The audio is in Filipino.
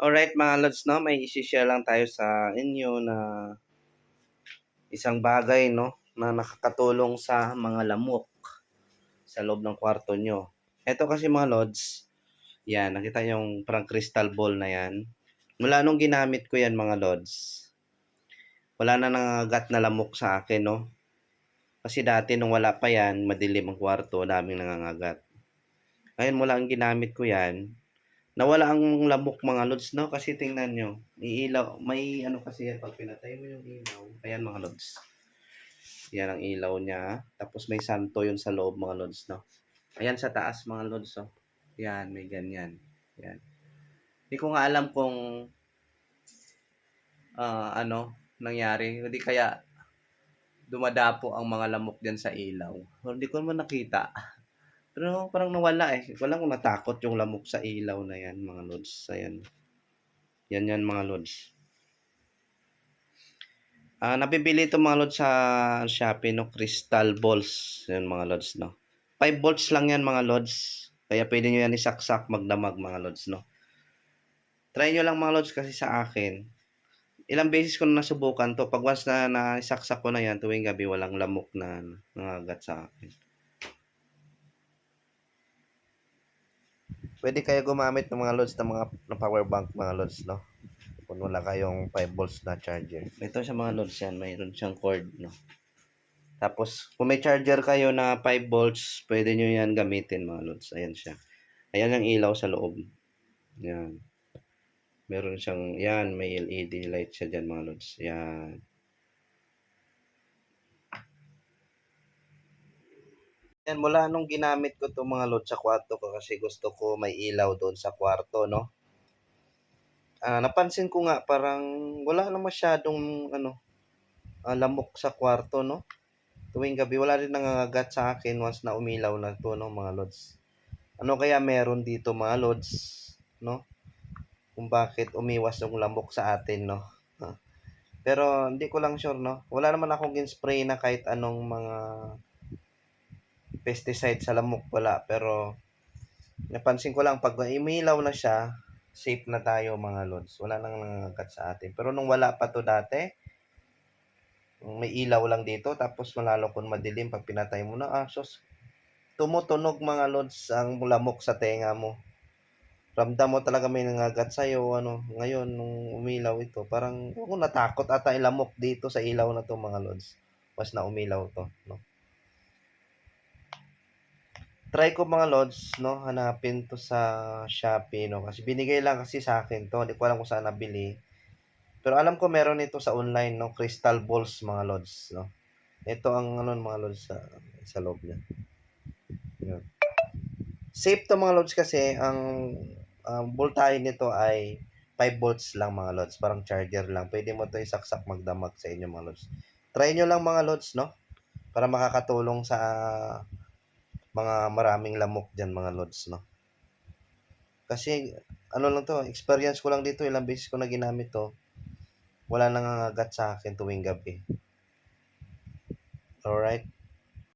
Alright mga lods 'no, may isi-share lang tayo sa inyo na isang bagay 'no, na nakakatulong sa mga lamok sa loob ng kwarto nyo. Eto kasi mga lods, 'yan nakita niyo yung parang crystal ball na 'yan. Mula nung ginamit ko 'yan mga lods, wala na nangangagat na lamok sa akin 'no. Kasi dati nung wala pa 'yan, madilim ang kwarto, daming nangangagat. Ngayon mula ang ginamit ko 'yan, nawala ang lamok mga lods 'no, kasi tingnan niyo, iilaw may ano kasi yan 'pag pinatay mo yung ilaw, ayan mga lods. Yan ang ilaw niya, tapos may santo yun sa loob mga lods 'no. Ayan sa taas mga lods oh. Yan, may ganyan. Yan. Hindi ko nga alam kung ano nangyari, hindi kaya dumadapo ang mga lamok diyan sa ilaw. Hindi ko naman nakita. Pero parang nawala eh. Wala akong natakot yung lamok sa ilaw na yan mga lods. Ayan. Yan mga lods. Nabibili ito mga lods sa Shopee no, crystal balls. Yan mga lods no. 5 volts lang yan mga lods. Kaya pwede nyo yan isaksak magdamag mga lods no. Try nyo lang mga lods kasi sa akin. Ilang beses ko na nasubukan to. Pag once na naisaksak ko na yan tuwing gabi, walang lamok na nangagat sa akin. Pwede kayo gumamit ng mga lods ng power bank mga lods no. Kung wala kayong 5 volts na charger. Ito sa mga lods yan, mayroon siyang cord no. Tapos kung may charger kayo na 5 volts, pwede nyo yan gamitin mga lods. Ayan siya. Ayan ang ilaw sa loob. Yan. Meron siyang, yan, may LED light siya dyan mga lods. Yan. Yan, mula nung ginamit ko to mga lods sa kwarto ko kasi gusto ko may ilaw doon sa kwarto, no? Napansin ko nga parang wala na masyadong lamok sa kwarto, no? Tuwing gabi, wala rin nangangagat sa akin once na umilaw na to, no, mga lods. Ano kaya meron dito mga lods, no? Kung bakit umiwas yung lamok sa atin, no? Pero hindi ko lang sure, no? Wala naman akong gin-spray na kahit anong mga pesticide sa lamok, wala. Pero napansin ko lang pag umilaw na siya, safe na tayo mga lods. Wala nang nangangagat sa atin. Pero nung wala pa to dati, may ilaw lang dito, tapos malalo kung madilim pag pinatay mo na, sos, tumutunog mga lods ang lamok sa tenga mo. Ramdam mo talaga may nangagat sa'yo, ano. Ngayon, nung umilaw ito, parang ako natakot ata ilamok dito sa ilaw na to mga lods. Mas na umilaw to, no. Try ko mga lods, no, hanapin to sa Shopee, no, kasi binigay lang kasi sa akin to, hindi ko alam kung saan nabili. Pero alam ko meron ito sa online, no, crystal balls mga lods, no. Ito ang ano mga lods sa loob niya. Yun. Safe to mga lods kasi ang voltahe nito ay 5 volts lang mga lods, parang charger lang. Pwede mo to isaksak magdamag sa inyo mga lods. Try nyo lang mga lods, no, para makakatulong sa mga maraming lamok dyan mga lods, no. Kasi ano lang to, experience ko lang dito, ilang beses ko na ginamit to. Wala nang nangangagat sa akin tuwing gabi. Alright.